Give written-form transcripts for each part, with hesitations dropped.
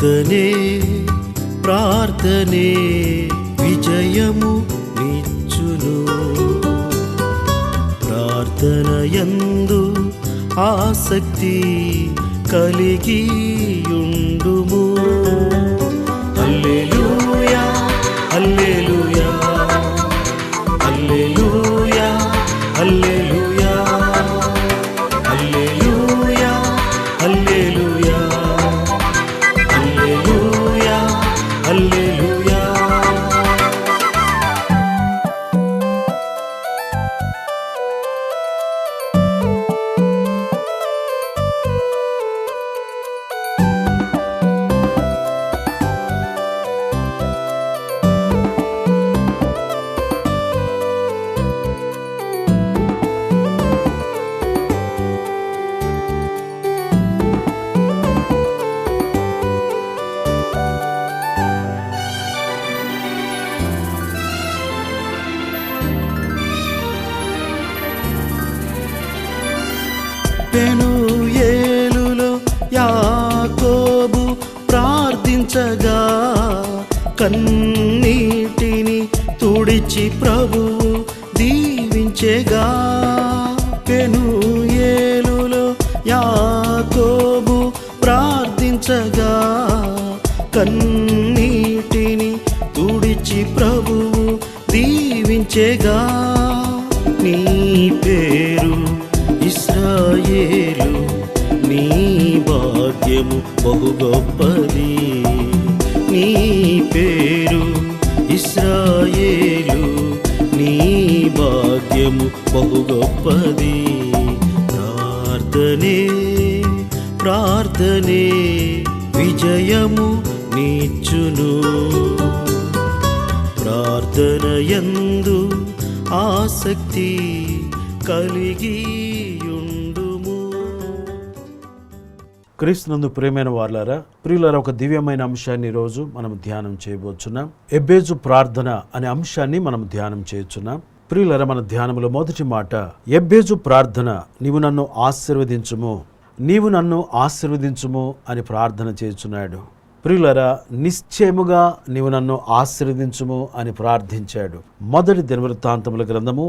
ప్రార్థనే ప్రార్థనే విజయము నిచ్చును. ప్రార్థనయందు ఆసక్తి కలిగి యుండుము. హల్లెలూయా హల్లెలూయా హల్లెలూయా హల్లెలూయా హల్లెలూయా హల్లెలూయా హల్లెలూయా హల్లెలూయా. పెనూయేలులో యాకోబు ప్రార్థించగా కన్నీటిని తుడిచి ప్రభువు దీవించెగా. పెనూయేలులో యాకోబు ప్రార్థించగా కన్నీటిని తుడిచి ప్రభువు దీవించెగా. నీ పేరు ఇశ్రాయేలు, నీ భాగ్యము బహు గొప్పది. నీ పేరు ఇశ్రాయేలు, నీ భాగ్యము బహు గొప్పది. ప్రార్థనే ప్రార్థనే విజయము నిచ్చును. ప్రార్థనయందు ఆసక్తి కలిగి యుండుము. క్రీస్తునందు ప్రియమైన వారలారా, ప్రియులారా, ఒక దివ్యమైన అంశాన్ని ఈరోజు మనం ధ్యానం చేయబోతున్నాం. ఎబ్బేజు ప్రార్థన అనే అంశాన్ని మనం ధ్యానం చేస్తున్నాం. ప్రియులారా, మన ధ్యానంలో మొదటి మాట, ఎబ్బేజు ప్రార్థన, నీవు నన్ను ఆశీర్వదించుము, నీవు నన్ను ఆశీర్వదించుము అని ప్రార్థన చేస్తున్నాడు. ప్రియులారా, నిశ్చయముగా నీవు నన్ను ఆశీర్వదించుము అని ప్రార్థించాడు. మొదటి దినవృత్తాంతముల గ్రంథము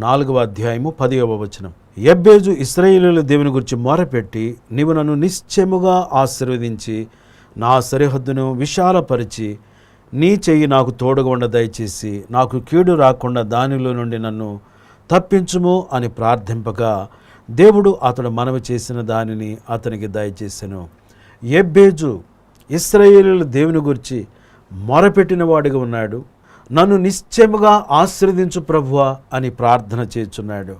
4వ అధ్యాయము 10వ వచనం. ఎబ్బేజు ఇశ్రాయేలీయుల దేవుని గురించి మొరపెట్టి, నీవు నన్ను నిశ్చయముగా ఆశీర్వదించి నా సరిహద్దును విశాలపరిచి నీ చెయ్యి నాకు తోడుగా ఉండ దయచేసి నాకు కీడు రాకుండా దానిలో నుండి నన్ను తప్పించుము అని ప్రార్థింపగా దేవుడు అతడు మనవి చేసిన దానిని అతనికి దయచేసెను. ఎబ్బేజు ఇశ్రాయేలీయుల దేవుని గురించి మొరపెట్టిన వాడిగా ఉన్నాడు. నన్ను నిశ్చయముగా ఆశీర్వదించు ప్రభువా అని ప్రార్థన చేస్తున్నాడు.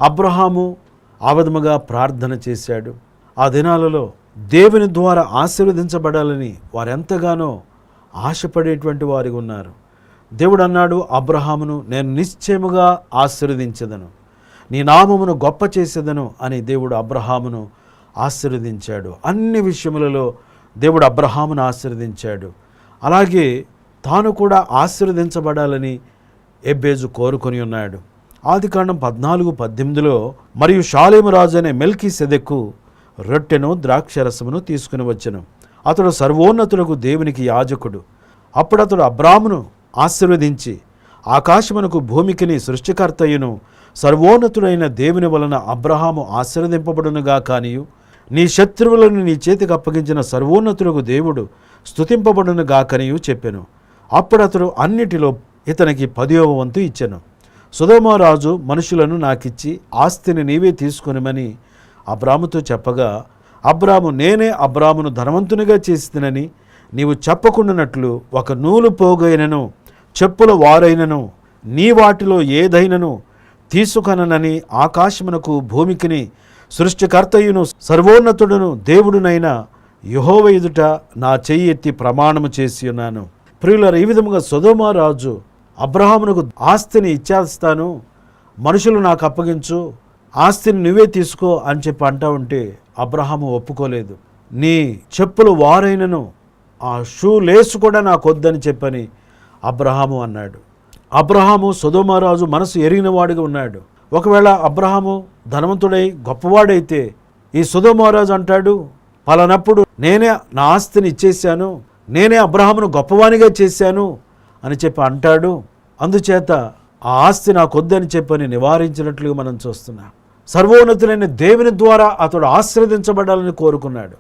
అబ్రహాము ఆ విధముగా ప్రార్థన చేశాడు. ఆ దినాలలో దేవుని ద్వారా ఆశీర్వదించబడాలని వారెంతగానో ఆశపడేటువంటి వారిగా ఉన్నారు. దేవుడు అన్నాడు అబ్రహామును, నేను నిశ్చయముగా ఆశీర్వదించెదను, నీ నామమును గొప్ప చేసేదను అని దేవుడు అబ్రహామును ఆశీర్వదించాడు. అన్ని విషయములలో దేవుడు అబ్రహామును ఆశీర్వదించాడు. అలాగే తాను కూడా ఆశీర్వదించబడాలని ఎబ్బేజు కోరుకొని ఉన్నాడు. ఆదికాండం 14:18లో, మరియు షాలేము రాజు అనే మెల్కీసెదెకు రొట్టెను ద్రాక్షరసమును తీసుకుని వచ్చెను. అతడు సర్వోన్నతులకు దేవునికి యాజకుడు. అప్పుడు అతడు అబ్రామును ఆశీర్వదించి, ఆకాశమునకు భూమికిని సృష్టికర్తయును సర్వోన్నతుడైన దేవుని వలన అబ్రహాము ఆశీర్వదింపబడునుగా కానియు, నీ శత్రువులను నీ చేతికి అప్పగించిన సర్వోన్నతులకు దేవుడు స్తుతింపబడునుగా కనియు చెప్పెను. అప్పుడు అతడు అన్నిటిలో ఇతనికి 10వ వంతు ఇచ్చెను. సొదొమ రాజు మనుషులను నాకిచ్చి ఆస్తిని నీవే తీసుకొనిమని అబ్రాముతో చెప్పగా, అబ్రాము, నేనే అబ్రామును ధనవంతునిగా చేసినని నీవు చెప్పకుండానట్లు ఒక నూలు పోగైనను చెప్పుల వారైనను నీ వాటిలో ఏదైనను తీసుకొననని ఆకాశమునకు భూమికిని సృష్టికర్తయును సర్వోన్నతుడును దేవుడునైన యెహోవా ఎదుట నా చెయ్యి ఎత్తి ప్రమాణము చేసి ఉన్నాను. ప్రియులారా, ఈ విధముగా సొదొమ రాజు అబ్రహామునకు ఆస్తిని ఇచ్చేస్తాను, మనుషులు నాకు అప్పగించు, ఆస్తిని నువ్వే తీసుకో అని చెప్పి అంటా ఉంటే అబ్రహాము ఒప్పుకోలేదు. నీ చెప్పులు వారైనను ఆ షూ లేసు కూడా నాకు వద్దని చెప్పని అబ్రహాము అన్నాడు. అబ్రహాము సొదొమ రాజు మనసు ఎరిగిన వాడిగా ఉన్నాడు. ఒకవేళ అబ్రహాము ధనవంతుడై గొప్పవాడైతే ఈ సొదొమ రాజు అంటాడు, పలానప్పుడు నేనే నా ఆస్తిని ఇచ్చేశాను, నేనే అబ్రహామును గొప్పవానిగా చేశాను అని చెప్పి అంటాడు. అందుచేత ఆ ఆస్తి నాకొద్దని చెప్పని నివారించినట్లుగా మనం చూస్తున్నాం. సర్వోన్నతులైన దేవుని ద్వారా అతడు ఆశీర్వదించబడాలని కోరుకున్నాడు.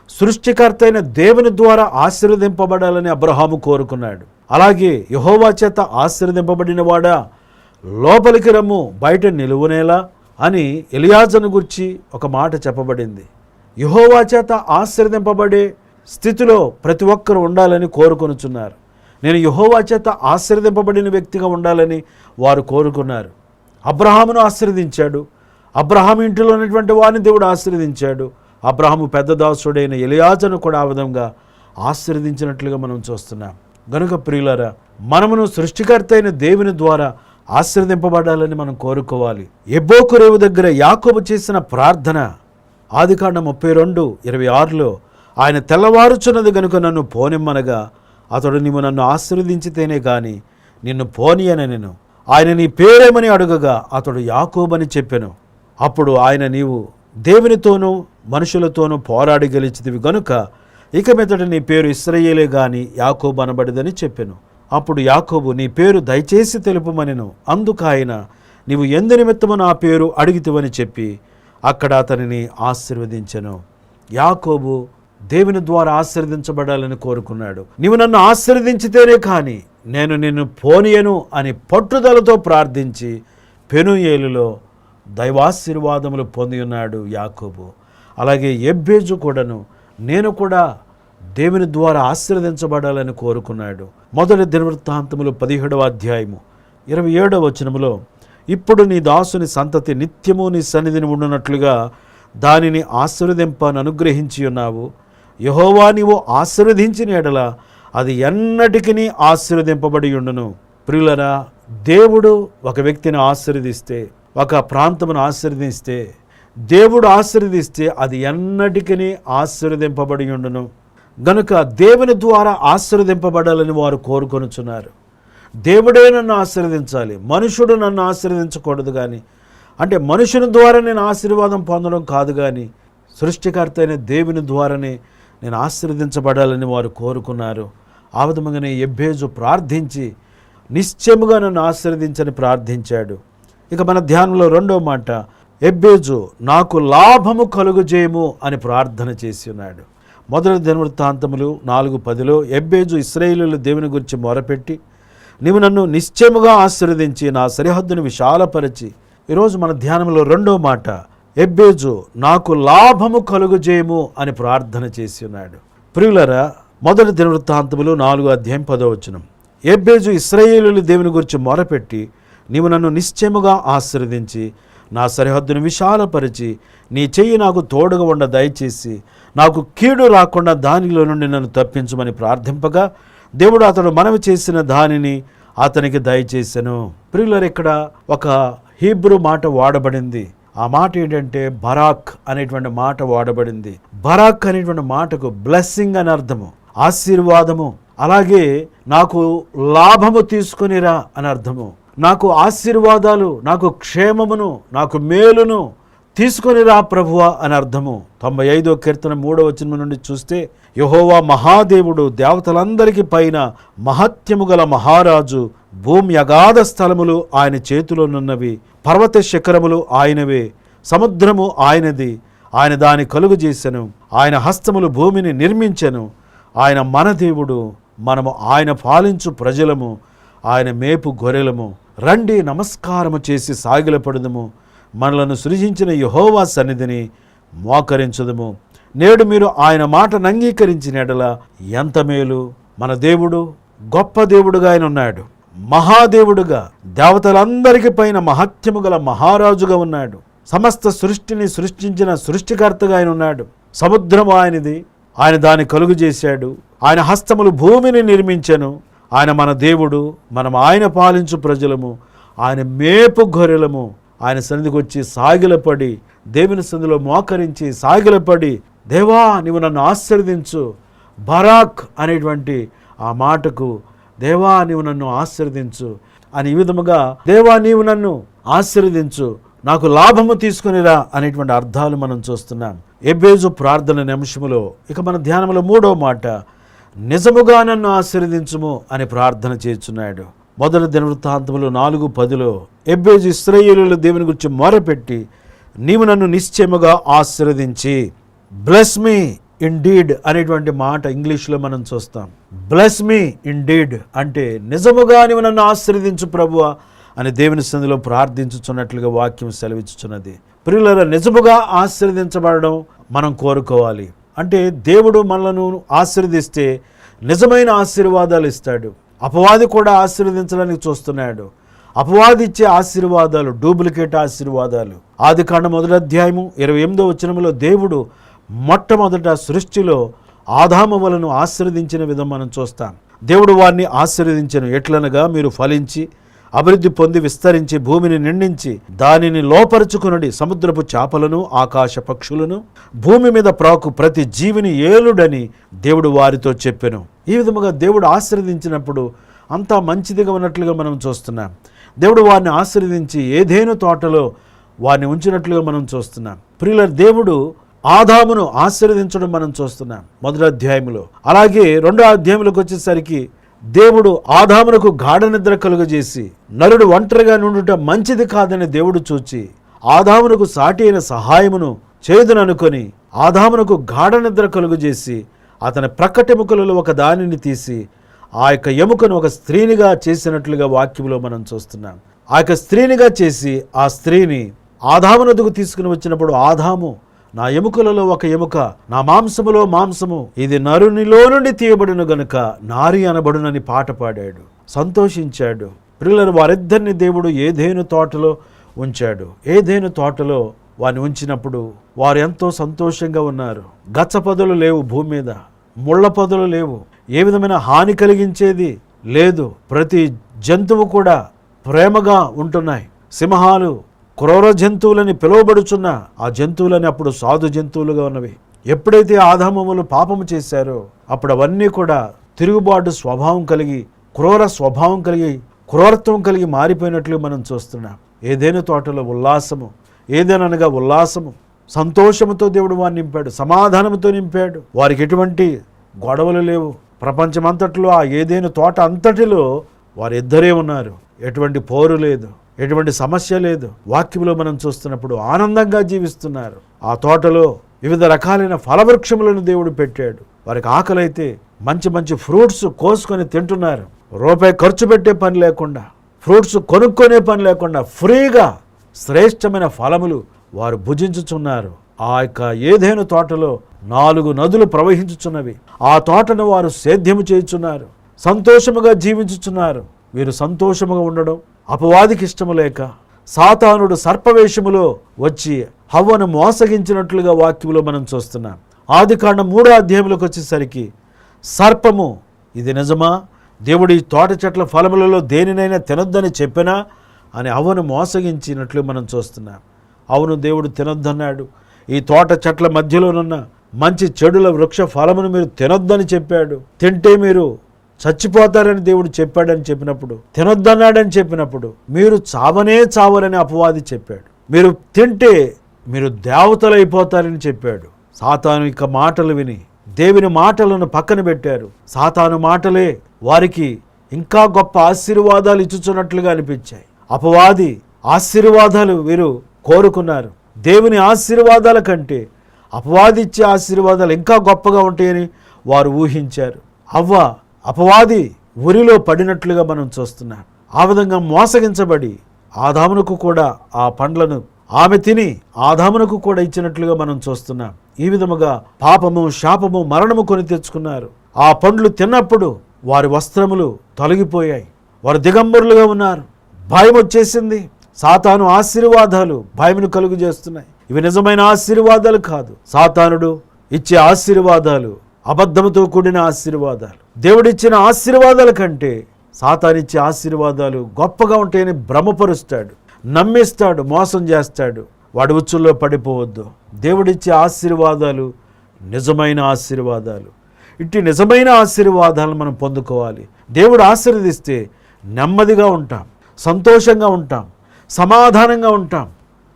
సృష్టికర్త అయిన దేవుని ద్వారా ఆశీర్వదింపబడాలని అబ్రహాము కోరుకున్నాడు. అలాగే యెహోవా చేత ఆశీర్వదింపబడిన వాడా లోపలికి రమ్ము, బయట నిలువునేలా అని ఎలియాజరును గురించి ఒక మాట చెప్పబడింది. యెహోవా చేత ఆశీర్వదింపబడే స్థితిలో ప్రతి ఒక్కరు ఉండాలని కోరుకొనుచున్నారు. నేను యెహోవా చేత ఆశీర్వదింపబడిన వ్యక్తిగా ఉండాలని వారు కోరుకున్నారు. అబ్రహామును ఆశీర్వదించాడు. అబ్రహాము ఇంటిలో ఉన్నటువంటి వారిని దేవుడు ఆశీర్వదించాడు. అబ్రహాము పెద్ద దాసుడైన ఎలియాజరును కూడా ఆ విధంగా ఆశీర్వదించినట్లుగా మనం చూస్తున్నాం. గనుక ప్రియులారా, మనమును సృష్టికర్త అయిన దేవుని ద్వారా ఆశీర్వదింపబడాలని మనం కోరుకోవాలి. ఎబ్బోకు రేవు దగ్గర యాకోబు చేసిన ప్రార్థన ఆదికాండం 32:26లో ఆయన తెల్లవారుచున్నది గనుక నన్ను పోనిమ్మనగా అతడు నీవు నన్ను ఆశీర్వదించితేనే గాని నిన్ను పోనీయనెను. ఆయన నీ పేరేమని అడుగగా అతడు యాకోబని చెప్పెను. అప్పుడు ఆయన నీవు దేవునితోనూ మనుషులతోనూ పోరాడి గెలిచితివి గనుక ఇక మీదట నీ పేరు ఇశ్రాయేలే గాని యాకోబు అనబడిదని చెప్పెను. అప్పుడు యాకోబు నీ పేరు దయచేసి తెలుపుమనెను. అందుకు ఆయన నీవు ఎందు నిమిత్తము నా పేరు అడిగితివని చెప్పి అక్కడ అతనిని ఆశీర్వదించెను. యాకోబు దేవుని ద్వారా ఆశీర్వదించబడాలని కోరుకున్నాడు. నీవు నన్ను ఆశీర్వదించితేనే కానీ నేను నిన్ను పోనీయను అని పట్టుదలతో ప్రార్థించి పెనూయేలులో దైవాశీర్వాదములు పొంది ఉన్నాడు యాకోబు. అలాగే ఎబ్బేజు కూడాను నేను కూడా దేవుని ద్వారా ఆశీర్వదించబడాలని కోరుకున్నాడు. మొదటి దినవృత్తాంతములు 17:27 ఇప్పుడు నీ దాసుని సంతతి నిత్యము నీ సన్నిధిని ఉండునట్లుగా దానిని ఆశీర్వదింపను అనుగ్రహించి ఉన్నావు. యెహోవా నీవు ఆశీర్వదించిన ఎడల అది ఎన్నటికీ ఆశీర్వదింపబడి ఉండును. ప్రియులరా, దేవుడు ఒక వ్యక్తిని ఆశీర్వదిస్తే, ఒక ప్రాంతమును ఆశీర్వదిస్తే, దేవుడు ఆశీర్వదిస్తే అది ఎన్నటికీ ఆశీర్వదింపబడి ఉండును. గనుక దేవుని ద్వారా ఆశీర్వదింపబడాలని వారు కోరుకొనుచున్నారు. దేవుడే నన్ను ఆశీర్వదించాలి, మనుషుడు నన్ను ఆశీర్వదించకూడదు. కానీ అంటే మనుషుని ద్వారా నేను ఆశీర్వాదం పొందడం కాదు, కానీ సృష్టికర్త అయిన దేవుని ద్వారానే నేను ఆశీర్వదించబడాలని వారు కోరుకున్నారు. ఆ విధముగానే ఎబ్బేజు ప్రార్థించి నిశ్చయముగా నన్ను ఆశీర్వదించని ప్రార్థించాడు. ఇక మన ధ్యానంలో రెండో మాట, ఎబ్బేజు నాకు లాభము కలుగుజేయము అని ప్రార్థన చేసి ఉన్నాడు. మొదటి దినవృత్తాంతములు 4:10 ఎబ్బేజు ఇశ్రాయేలీయుల దేవుని గురించి మొరపెట్టి నీవు నన్ను నిశ్చయముగా ఆశీర్వదించి నా సరిహద్దును విశాలపరచి. ఈరోజు మన ధ్యానంలో రెండో మాట, ఎబ్బేజు నాకు లాభము కలుగుజేయము అని ప్రార్థన చేసి ఉన్నాడు. ప్రియులరా, మొదటి దినవృత్తాంతములు 4:10 ఎబ్బేజు ఇశ్రాయేలీయుల దేవుని గురించి మొరపెట్టి నీవు నన్ను నిశ్చయముగా ఆశీర్వదించి నా సరిహద్దును విశాలపరిచి నీ చెయ్యి నాకు తోడుగా ఉండ దయచేసి నాకు కీడు రాకుండా దానిలో నుండి నన్ను తప్పించమని ప్రార్థింపగా దేవుడు అతడు మనవి చేసిన దానిని అతనికి దయచేసెను. ప్రియులరు, ఇక్కడ ఒక హీబ్రూ మాట వాడబడింది. ఆ మాట ఏంటంటే బరాక్ అనేటువంటి మాట వాడబడింది. బరాక్ అనేటువంటి మాటకు బ్లెస్సింగ్ అని అర్థము, ఆశీర్వాదము. అలాగే నాకు లాభము తీసుకునిరా అని అర్థము. నాకు ఆశీర్వాదాలు, నాకు క్షేమమును, నాకు మేలును తీసుకొనిరా ప్రభువా అని అర్థము. 95వ కీర్తన 3వ వచనం నుండి చూస్తే యెహోవా మహాదేవుడు, దేవతలందరికీ పైన మహత్యము గల మహారాజు, భూమి అగాధ స్థలములు ఆయన చేతిలోనున్నవి, పర్వత శిఖరములు ఆయనవే, సముద్రము ఆయనది, ఆయన దాని కలుగు చేసెను, ఆయన హస్తములు భూమిని నిర్మించెను. ఆయన మన దేవుడు, మనము ఆయన పాలించు ప్రజలము, ఆయన మేపు గొర్రెలము. రండి నమస్కారము చేసి సాగిలపడుదము, మనలను సృజించిన యెహోవా సన్నిధిని మోకరించుదము. నేడు మీరు ఆయన మాటను అంగీకరించిన ఎడల ఎంత మేలు. మన దేవుడు గొప్ప దేవుడుగా ఆయన ఉన్నాడు, మహాదేవుడుగా, దేవతలందరికీ పైన మహత్యము గల మహారాజుగా ఉన్నాడు. సమస్త సృష్టిని సృష్టించిన సృష్టికర్తగా ఆయన ఉన్నాడు. సముద్రము ఆయనది, ఆయన దాన్ని కలుగు చేశాడు. ఆయన హస్తములు భూమిని నిర్మించెను. ఆయన మన దేవుడు, మనం ఆయన పాలించు ప్రజలము, ఆయన మేపు గొర్రెలము. ఆయన సన్నిధికి వచ్చి సాగిలపడి, దేవుని సన్నిధిలో మోకరించి సాగిలపడి, దేవా నీవు నన్ను ఆశీర్వదించు. బరాక్ అనేటువంటి ఆ మాటకు దేవా నీవు నన్ను ఆశీర్వదించు అని ఈ విధముగా దేవా నీవు నన్ను ఆశీర్వదించు, నాకు లాభము తీసుకునిరా అనేటువంటి అర్థాలు మనం చూస్తున్నాం. ఎబ్బేజు ప్రార్థన అనే అంశములో ఇక మన ధ్యానంలో 3వ మాట, నిజముగా నన్ను ఆశీర్వదించుము అని ప్రార్థన చేస్తున్నాడు. మొదటి దినవృత్తాంతములు 4:10 ఎబ్బేజు ఇశ్రాయేలీయుల దేవుని గురించి మొరపెట్టి, నీవు నన్ను నిశ్చయముగా ఆశీర్వదించి, బ్లెస్ మీ ఇన్ డీడ్ అనేటువంటి మాట ఇంగ్లీష్లో మనం చూస్తాం. బ్లెస్ మీ ఇన్ డీడ్ అంటే నిజముగా నీవు నన్ను ఆశీర్వదించు ప్రభువా అని దేవుని సన్నిధిలో ప్రార్థించుచున్నట్లుగా వాక్యం సెలవిచ్చుచున్నది. ప్రియులారా, నిజముగా ఆశీర్వదించబడడం మనం కోరుకోవాలి. అంటే దేవుడు మనలను ఆశీర్వదిస్తే నిజమైన ఆశీర్వాదాలు ఇస్తాడు. అపవాది కూడా ఆశీర్వదించడానికి చూస్తున్నాడు. అపవాది ఇచ్చే ఆశీర్వాదాలు డూప్లికేట్ ఆశీర్వాదాలు. ఆదికాండం 1వ అధ్యాయము 28వ వచనములో దేవుడు మొట్టమొదట సృష్టిలో ఆదాములను ఆశీర్వదించిన విధం మనం చూస్తాం. దేవుడు వారిని ఆశీర్వదించెను. ఎట్లనగా, మీరు ఫలించి అభివృద్ధి పొంది విస్తరించి భూమిని నిండించి దానిని లోపరుచుకునడి, సముద్రపు చేపలను ఆకాశ పక్షులను భూమి మీద ప్రాకు ప్రతి జీవిని ఏలుడని దేవుడు వారితో చెప్పెను. ఈ విధముగా దేవుడు ఆశీర్వదించినప్పుడు అంతా మంచిదిగా ఉన్నట్లుగా మనం చూస్తున్నాం. దేవుడు వారిని ఆశీర్వదించి ఏదేను తోటలో వారిని ఉంచినట్లుగా మనం చూస్తున్నాం. ప్రియుల, దేవుడు ఆదామును ఆశీర్వదించడం మనం చూస్తున్నాం 1వ అధ్యాయంలో. అలాగే 2వ అధ్యాయంలోకి వచ్చేసరికి దేవుడు ఆదామునకు గాఢ నిద్ర కలుగజేసి, నరుడు ఒంటరిగా నుండుట మంచిది కాదని దేవుడు చూచి ఆదామునకు సాటి అయిన సహాయమును చేదుననుకొని ఆదామునకు గాఢ నిద్ర కలుగజేసి అతని ప్రక్కటెముకలలో ఒక దానిని తీసి ఆ యొక్క ఎముకను ఒక స్త్రీనిగా చేసినట్లుగా వాక్యంలో మనం చూస్తున్నాం. ఆ యొక్క స్త్రీనిగా చేసి ఆ స్త్రీని ఆదామునొద్దకు తీసుకుని వచ్చినప్పుడు, ఆదాము, నా ఎముకలలో ఒక ఎముక, నా మాంసములో మాంసము, ఇది నరునిలో నుండి తీయబడును గనుక నారి అనబడునని పాట పాడాడు, సంతోషించాడు. ప్రియులను, వారిద్దరిని దేవుడు ఏదేను తోటలో ఉంచాడు. ఏదేను తోటలో వారిని ఉంచినప్పుడు వారు ఎంతో సంతోషంగా ఉన్నారు. గచ్చ పొదలు లేవు, భూమి మీద ముళ్ళ పొదలు లేవు, ఏ విధమైన హాని కలిగించేది లేదు. ప్రతి జంతువు కూడా ప్రేమగా ఉంటున్నాయి. సింహాలు క్రూర జంతువులని పిలువబడుచున్న ఆ జంతువులని అప్పుడు సాధు జంతువులుగా ఉన్నవి. ఎప్పుడైతే ఆదాములు పాపము చేశారో అప్పుడు అవన్నీ కూడా తిరుగుబాటు స్వభావం కలిగి, క్రూర స్వభావం కలిగి, క్రూరత్వం కలిగి మారిపోయినట్లు మనం చూస్తున్నాం. ఏదైనా తోటలో ఉల్లాసము, ఏదేననగా ఉల్లాసము, సంతోషముతో దేవుడు వారిని నింపాడు, సమాధానంతో నింపాడు. వారికి ఎటువంటి గొడవలు లేవు. ప్రపంచమంతట్లో ఆ ఏదైనా తోట అంతటిలో వారిద్దరే ఉన్నారు. ఎటువంటి పోరు లేదు, ఎటువంటి సమస్య లేదు. వాక్యంలో మనం చూస్తున్నప్పుడు ఆనందంగా జీవిస్తున్నారు. ఆ తోటలో వివిధ రకాలైన ఫలవృక్షములను దేవుడు పెట్టాడు. వారికి ఆకలైతే మంచి మంచి ఫ్రూట్స్ కోసుకొని తింటున్నారు. రూపాయి ఖర్చు పెట్టే పని లేకుండా, ఫ్రూట్స్ కొనుక్కొనే పని లేకుండా ఫ్రీగా శ్రేష్టమైన ఫలములు వారు భుజించుచున్నారు. ఆ యొక్క ఏదైనా తోటలో 4 నదులు ప్రవహించుచున్నవి. ఆ తోటను వారు సేద్యము చేయుచున్నారు, సంతోషముగా జీవించుచున్నారు. వీరు సంతోషముగా ఉండడం అపవాదికి ఇష్టము లేక సాతానుడు సర్పవేషములో వచ్చి హవ్వను మోసగించినట్లుగా వాక్యంలో మనం చూస్తున్నాం. ఆదికాండం 3వ అధ్యాయంలోకి వచ్చేసరికి సర్పము, ఇది నిజమా, దేవుడు ఈ తోట చెట్ల ఫలములలో దేనినైనా తినొద్దని చెప్పినా అని హవ్వను మోసగించినట్లు మనం చూస్తున్నాం. అవును, దేవుడు తినొద్దన్నాడు. ఈ తోట చెట్ల మధ్యలోనున్న మంచి చెడుల వృక్ష ఫలమును మీరు తినొద్దని చెప్పాడు. తింటే మీరు చచ్చిపోతారని దేవుడు చెప్పాడని చెప్పినప్పుడు, తినొద్దన్నాడని చెప్పినప్పుడు, మీరు చావనే చావరని అపవాది చెప్పాడు. మీరు తింటే మీరు దేవతలైపోతారని చెప్పాడు. సాతాను ఇక మాటలు విని దేవుని మాటలను పక్కన పెట్టారు. సాతాను మాటలే వారికి ఇంకా గొప్ప ఆశీర్వాదాలు ఇచ్చుచున్నట్లుగా అనిపించాయి. అపవాది ఆశీర్వాదాలు వీరు కోరుకున్నారు. దేవుని ఆశీర్వాదాల కంటే అపవాది ఇచ్చే ఆశీర్వాదాలు ఇంకా గొప్పగా ఉంటాయని వారు ఊహించారు. అవ్వ అపవాది ఉరిలో పడినట్లుగా మనం చూస్తున్నాం. ఆ విధంగా మోసగించబడి ఆదామునకు కూడా ఆ పండ్లను ఆమె తిని ఆదామునకు కూడా ఇచ్చినట్లుగా మనం చూస్తున్నాం. ఈ విధముగా పాపము, శాపము, మరణము కొని తెచ్చుకున్నారు. ఆ పండ్లు తిన్నప్పుడు వారి వస్త్రములు తొలగిపోయాయి. వారు దిగంబరులుగా ఉన్నారు. భయం వచ్చేసింది. సాతాను ఆశీర్వాదాలు భయమును కలుగు చేస్తున్నాయి. ఇవి నిజమైన ఆశీర్వాదాలు కాదు. సాతానుడు ఇచ్చే ఆశీర్వాదాలు అబద్ధముతో కూడిన ఆశీర్వాదాలు. దేవుడిచ్చిన ఆశీర్వాదాల కంటే సాతానిచ్చే ఆశీర్వాదాలు గొప్పగా ఉంటాయని భ్రమపరుస్తాడు, నమ్మిస్తాడు, మోసం చేస్తాడు. వాడి ఉచ్చుల్లో పడిపోవద్దు. దేవుడిచ్చే ఆశీర్వాదాలు నిజమైన ఆశీర్వాదాలు. ఇట్టి నిజమైన ఆశీర్వాదాలను మనం పొందుకోవాలి. దేవుడు ఆశీర్వదిస్తే నెమ్మదిగా ఉంటాం, సంతోషంగా ఉంటాం, సమాధానంగా ఉంటాం.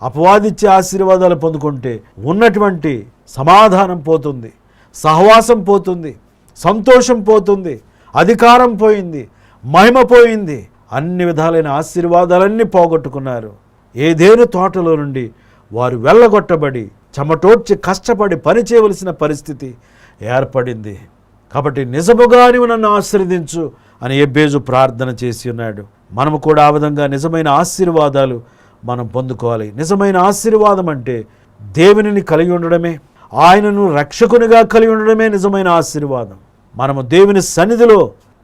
అపవాదిచ్చే ఆశీర్వాదాలు పొందుకుంటే ఉన్నటువంటి సమాధానం పోతుంది, సహవాసం పోతుంది, సంతోషం పోతుంది, అధికారం పోయింది, మహిమ పోయింది. అన్ని విధాలైన ఆశీర్వాదాలన్నీ పోగొట్టుకున్నారు. ఏదేను తోటలో నుండి వారు వెళ్ళగొట్టబడి చెమటోడ్చి కష్టపడి పని చేయవలసిన పరిస్థితి ఏర్పడింది. కాబట్టి నిజముగా నీవు నన్ను ఆశీర్వదించు అని ఎబ్బేజు ప్రార్థన చేసి ఉన్నాడు. మనము కూడా ఆ విధంగా నిజమైన ఆశీర్వాదాలు మనం పొందుకోవాలి. నిజమైన ఆశీర్వాదం అంటే దేవునిని కలిగి ఉండడమే, ఆయనను రక్షకునిగా కలిగి ఉండడమే నిజమైన ఆశీర్వాదం. మనము దేవుని సన్నిధిలో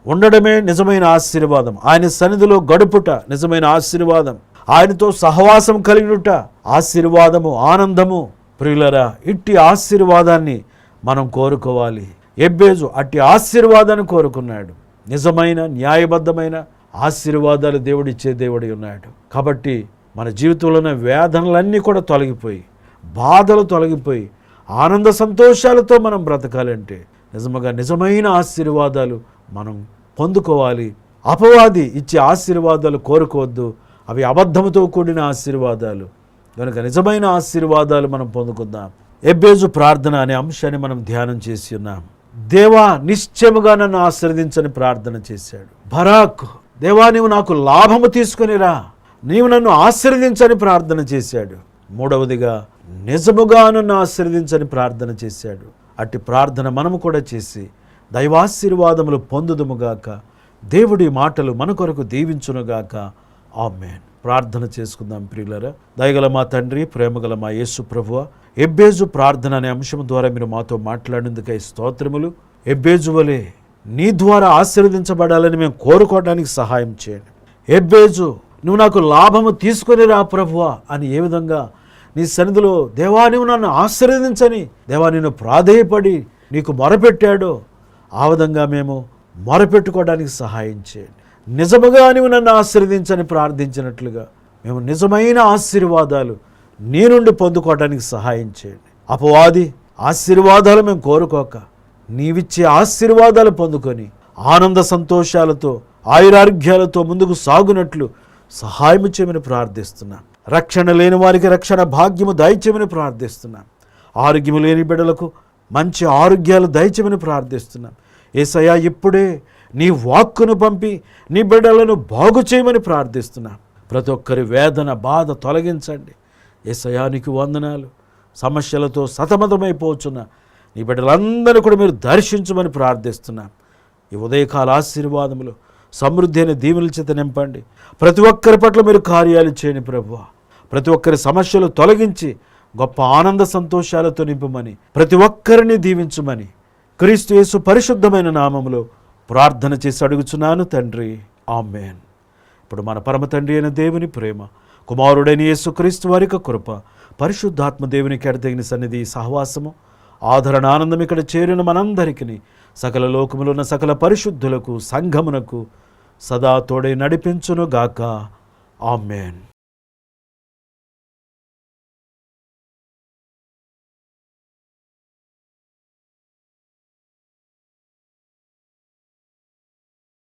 ఉండడమే నిజమైన ఆశీర్వాదం. ఆయన సన్నిధిలో గడుపుట నిజమైన ఆశీర్వాదం. ఆయనతో సహవాసం కలిగినుట ఆశీర్వాదము, ఆనందము. ప్రియులరా, ఇట్టి ఆశీర్వాదాన్ని మనం కోరుకోవాలి. ఎబ్బేజు అట్టి ఆశీర్వాదాన్ని కోరుకున్నాడు. నిజమైన న్యాయబద్ధమైన ఆశీర్వాదాలు దేవుడిచ్చే దేవుడి ఉన్నాడు. కాబట్టి మన జీవితంలోని వేదనలన్నీ కూడా తొలగిపోయి, బాధలు తొలగిపోయి, ఆనంద సంతోషాలతో మనం బ్రతకాలంటే నిజమైన ఆశీర్వాదాలు మనం పొందుకోవాలి. అపవాది ఇచ్చే ఆశీర్వాదాలు కోరుకోవద్దు. అవి అబద్ధముతో కూడిన ఆశీర్వాదాలు. కనుక నిజమైన ఆశీర్వాదాలు మనం పొందుకుందాం. ఎబ్బేజు ప్రార్థన అనే అంశాన్ని మనం ధ్యానం చేసి ఉన్నాం. దేవా, నిశ్చయముగా నన్ను ఆశీర్వదించని ప్రార్థన చేశాడు బరాక్. దేవా, నీవు నాకు లాభము తీసుకునిరా, నీవు నన్ను ఆశీర్వదించని ప్రార్థన చేశాడు. మూడవదిగా, నిజముగా నన్ను ఆశీర్వదించని ప్రార్థన చేశాడు. అట్టి ప్రార్థన మనము కూడా చేసి దైవాశీర్వాదములు పొందుదుముగాక. దేవుడి మాటలు మన కొరకు దీవించునుగాక. ఆమేన్. ప్రార్థన చేసుకుందాం ప్రియులారా. దయగల మా తండ్రి, ప్రేమగల మా యేసు ప్రభువా, ఎబ్బేజు ప్రార్థన అనే అంశం ద్వారా మీరు మాతో మాట్లాడేందుకై స్తోత్రములు. ఎబ్బేజు వలె నీ ద్వారా ఆశీర్వదించబడాలని మేము కోరుకోవడానికి సహాయం చేయండి. ఎబ్బేజు, నువ్వు నాకు లాభము తీసుకొని రా ప్రభువా అని ఏ విధంగా నీ సన్నిధిలో దేవా నువ్వు నన్ను ఆశీర్వదించని దేవా నిన్ను ప్రాధేయపడి నీకు మొరపెట్టాడో ఆ విధంగా మేము మొరపెట్టుకోవడానికి సహాయం చేయండి. నిజముగా నువ్వు నన్ను ఆశీర్వదించని ప్రార్థించినట్లుగా మేము నిజమైన ఆశీర్వాదాలు నీ నుండి పొందుకోవడానికి సహాయం చేయండి. అపవాది ఆశీర్వాదాలు మేము కోరుకోక నీవిచ్చే ఆశీర్వాదాలు పొందుకొని ఆనంద సంతోషాలతో ఆయురారోగ్యాలతో ముందుకు సాగునట్లు సహాయం చేయమని ప్రార్థిస్తున్నాం. రక్షణ లేని వారికి రక్షణ భాగ్యము దయచేయమని ప్రార్థిస్తున్నాం. ఆరోగ్యము లేని బిడ్డలకు మంచి ఆరోగ్యాలు దయచేయమని ప్రార్థిస్తున్నాం. యేసయ్యా, ఇప్పుడే నీ వాక్కును పంపి నీ బిడ్డలను బాగు చేయమని ప్రార్థిస్తున్నాం. ప్రతి ఒక్కరి వేదన బాధ తొలగించండి. యేసయ్యా, నీకు వందనాలు. సమస్యలతో సతమతమైపోతున్న నీ బిడ్డలందరూ కూడా మీరు దర్శించమని ప్రార్థిస్తున్నాం. ఈ ఉదయకాల ఆశీర్వాదములు సమృద్ధి అయిన దీవెనల చేత నింపండి. ప్రతి ఒక్కరి పట్ల మీరు కార్యాలు చేయండి ప్రభువా. ప్రతి ఒక్కరి సమస్యలు తొలగించి గొప్ప ఆనంద సంతోషాలతో నింపమని, ప్రతి ఒక్కరిని దీవించమని క్రీస్తు యేసు పరిశుద్ధమైన నామములో ప్రార్థన చేసి అడుగుచున్నాను తండ్రి. ఆమేన్. ఇప్పుడు మన పరమ తండ్రి అయిన దేవుని ప్రేమ, కుమారుడైన యేసు క్రీస్తు వారి యొక్క కృప, పరిశుద్ధాత్మ దేవునికి ఎడతగిన సన్నిధి, సహవాసము, ఆదరణ, ఆనందం ఇక్కడ చేరిన మనందరికీ, సకల లోకములో ఉన్న సకల పరిశుద్ధులకు, సంఘమునకు సదా తోడై నడిపించును గాక. ఆమేన్.